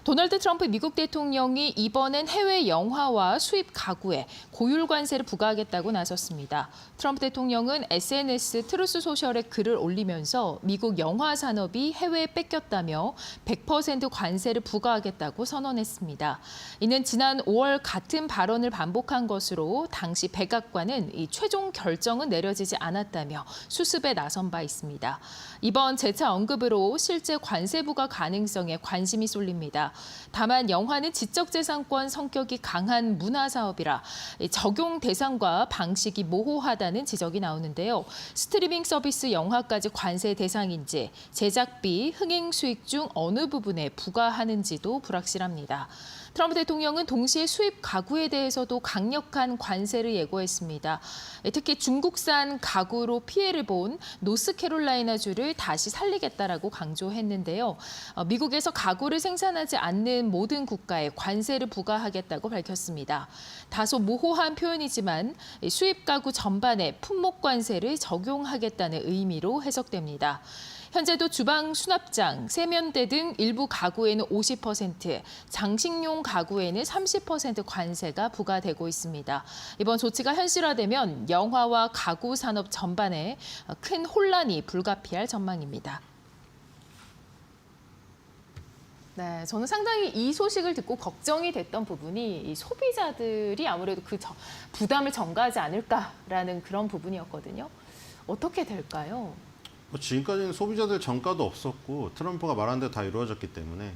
도널드 트럼프 미국 대통령이 이번엔 해외 영화와 수입 가구에 고율 관세를 부과하겠다고 나섰습니다. 트럼프 대통령은 SNS 트루스 소셜에 글을 올리면서 미국 영화 산업이 해외에 뺏겼다며 100% 관세를 부과하겠다고 선언했습니다. 이는 지난 5월 같은 발언을 반복한 것으로 당시 백악관은 이 최종 결정은 내려지지 않았다며 수습에 나선 바 있습니다. 이번 재차 언급으로 실제 관세 부과 가능성에 관심이 쏠립니다. 다만 영화는 지적재산권 성격이 강한 문화사업이라 적용 대상과 방식이 모호하다는 지적이 나오는데요. 스트리밍 서비스 영화까지 관세 대상인지 제작비, 흥행 수익 중 어느 부분에 부과하는지도 불확실합니다. 트럼프 대통령은 동시에 수입 가구에 대해서도 강력한 관세를 예고했습니다. 특히 중국산 가구로 피해를 본 노스캐롤라이나주를 다시 살리겠다라고 강조했는데요. 미국에서 가구를 생산하지 않는 모든 국가에 관세를 부과하겠다고 밝혔습니다. 다소 모호한 표현이지만 수입 가구 전반에 품목 관세를 적용하겠다는 의미로 해석됩니다. 현재도 주방 수납장, 세면대 등 일부 가구에는 50%, 장식용 가구에는 30% 관세가 부과되고 있습니다. 이번 조치가 현실화되면 영화와 가구 산업 전반에 큰 혼란이 불가피할 전망입니다. 네, 저는 상당히 이 소식을 듣고 걱정이 됐던 부분이 이 소비자들이 아무래도 그 부담을 전가하지 않을까라는 그런 부분이었거든요. 어떻게 될까요? 지금까지는 소비자들 전가도 없었고 트럼프가 말한 대로 다 이루어졌기 때문에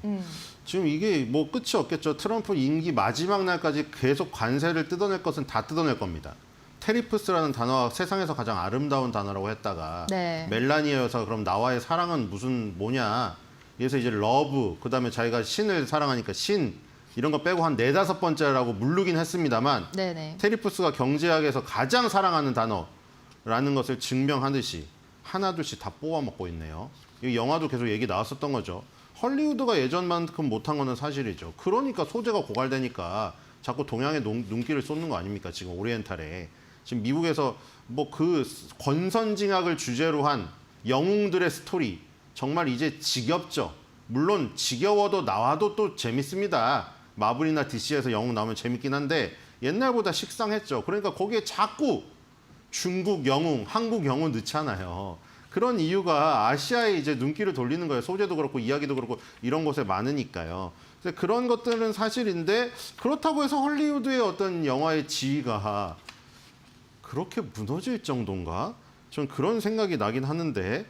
지금 이게 뭐 끝이 없겠죠. 트럼프 임기 마지막 날까지 계속 관세를 뜯어낼 것은 다 뜯어낼 겁니다. 테리프스라는 단어가 세상에서 가장 아름다운 단어라고 했다가 네. 멜라니아여서 그럼 나와의 사랑은 무슨 뭐냐. 그래서 이제 러브, 그다음에 자기가 신을 사랑하니까 신 이런 거 빼고 한 4-5번째라고 물르긴 했습니다만 네네. 테리프스가 경제학에서 가장 사랑하는 단어라는 것을 증명하듯이 하나둘씩 다 뽑아먹고 있네요. 이 영화도 계속 얘기 나왔었던 거죠. 헐리우드가 예전만큼 못한 거는 사실이죠. 그러니까 소재가 고갈되니까 자꾸 동양에 눈길을 쏟는 거 아닙니까? 지금 오리엔탈에. 지금 미국에서 뭐 그 권선징악을 주제로 한 영웅들의 스토리 정말 이제 지겹죠. 물론 지겨워도 나와도 또 재밌습니다. 마블이나 DC에서 영웅 나오면 재밌긴 한데 옛날보다 식상했죠. 그러니까 거기에 자꾸 중국 영웅, 한국 영웅 넣잖아요. 그런 이유가 아시아에 이제 눈길을 돌리는 거예요. 소재도 그렇고 이야기도 그렇고 이런 곳에 많으니까요. 그래서 그런 것들은 사실인데 그렇다고 해서 헐리우드의 어떤 영화의 지위가 그렇게 무너질 정도인가? 전 그런 생각이 나긴 하는데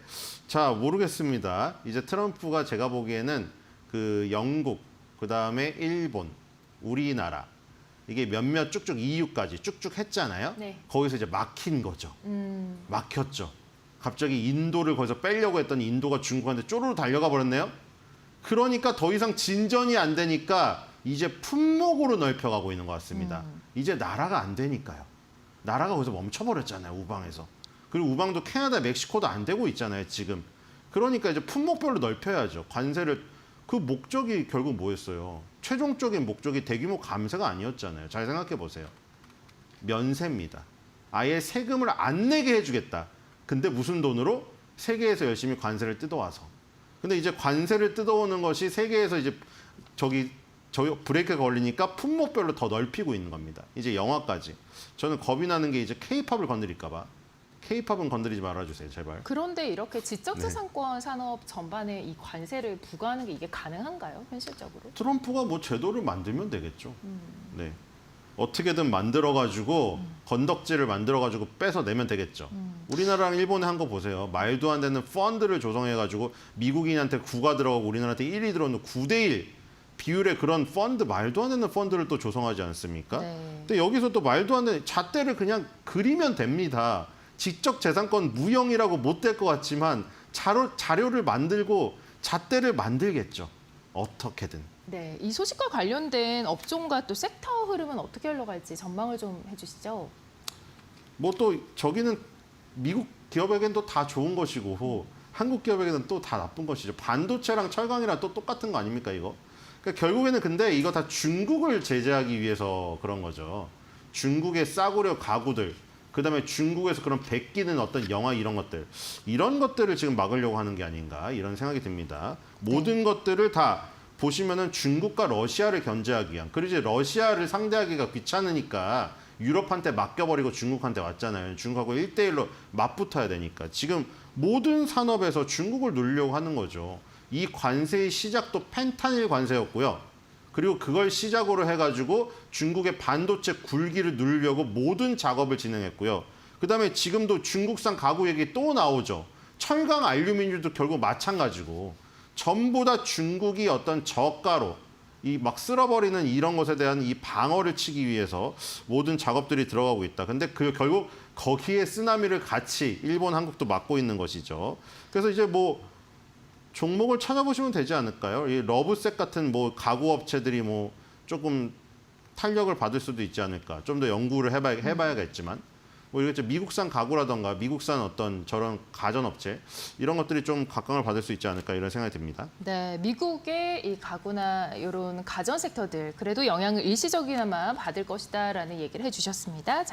자 모르겠습니다. 이제 트럼프가 제가 보기에는 그 영국, 그다음에 일본, 우리나라 이게 몇몇 쭉쭉 EU까지 쭉쭉 했잖아요. 네. 거기서 이제 막힌 거죠. 막혔죠. 갑자기 인도를 거기서 빼려고 했더니 인도가 중국한테 쪼르르 달려가 버렸네요. 그러니까 더 이상 진전이 안 되니까 이제 품목으로 넓혀가고 있는 것 같습니다. 이제 나라가 안 되니까요. 나라가 거기서 멈춰버렸잖아요. 우방에서. 그리고 우방도 캐나다, 멕시코도 안 되고 있잖아요. 지금. 그러니까 이제 품목별로 넓혀야죠. 관세를. 그 목적이 결국 뭐였어요? 최종적인 목적이 대규모 감세가 아니었잖아요. 잘 생각해 보세요. 면세입니다. 아예 세금을 안 내게 해주겠다. 근데 무슨 돈으로? 세계에서 열심히 관세를 뜯어와서. 근데 이제 관세를 뜯어오는 것이 세계에서 이제 저기 브레이크가 걸리니까 품목별로 더 넓히고 있는 겁니다. 이제 영화까지. 저는 겁이 나는 게 이제 케이팝을 건드릴까 봐. 케이팝은 건드리지 말아주세요, 제발. 그런데 이렇게 지적재산권 산업 전반에 이 관세를 부과하는 게 이게 가능한가요, 현실적으로? 트럼프가 뭐 제도를 만들면 되겠죠. 네. 어떻게든 만들어가지고 건덕지를 만들어가지고 빼서 내면 되겠죠. 우리나라랑 일본에 한 거 보세요. 말도 안 되는 펀드를 조성해가지고 미국인한테 9가 들어가고 우리나라한테 1이 들어오는 9대1 비율의 그런 펀드, 말도 안 되는 펀드를 또 조성하지 않습니까? 네. 근데 여기서 또 말도 안 되는 잣대를 그냥 그리면 됩니다. 지적재산권 무형이라고 못 될 것 같지만 자료를 만들고 잣대를 만들겠죠. 어떻게든. 네, 이 소식과 관련된 업종과 또 섹터 흐름은 어떻게 흘러갈지 전망을 좀 해주시죠. 뭐 또 저기는 미국 기업에겐 또 다 좋은 것이고 한국 기업에게는 또 다 나쁜 것이죠. 반도체랑 철강이랑 또 똑같은 거 아닙니까 이거? 그러니까 결국에는 근데 이거 다 중국을 제재하기 위해서 그런 거죠. 중국의 싸구려 가구들, 그다음에 중국에서 그런 베끼는 어떤 영화 이런 것들, 이런 것들을 지금 막으려고 하는 게 아닌가 이런 생각이 듭니다. 모든 것들을 다 보시면은 중국과 러시아를 견제하기 위한, 그리고 이제 러시아를 상대하기가 귀찮으니까 유럽한테 맡겨버리고 중국한테 왔잖아요. 중국하고 1대1로 맞붙어야 되니까. 지금 모든 산업에서 중국을 누르려고 하는 거죠. 이 관세의 시작도 펜타닐 관세였고요. 그리고 그걸 시작으로 해가지고 중국의 반도체 굴기를 누르려고 모든 작업을 진행했고요. 그다음에 지금도 중국산 가구 얘기 또 나오죠. 철강 알루미늄도 결국 마찬가지고 전부 다 중국이 어떤 저가로 이 막 쓸어버리는 이런 것에 대한 이 방어를 치기 위해서 모든 작업들이 들어가고 있다. 근데 그 결국 거기에 쓰나미를 같이 일본, 한국도 맞고 있는 것이죠. 그래서 이제 뭐 종목을 찾아보시면 되지 않을까요? 이 러브색 같은 뭐 가구 업체들이 뭐 조금 탄력을 받을 수도 있지 않을까. 좀 더 연구를 해봐야겠지만. 뭐 이렇게 미국산 가구라던가 미국산 어떤 저런 가전업체 이런 것들이 좀 각광을 받을 수 있지 않을까 이런 생각이 듭니다. 네, 미국의 이 가구나 이런 가전 섹터들 그래도 영향을 일시적이나마 받을 것이다라는 얘기를 해주셨습니다.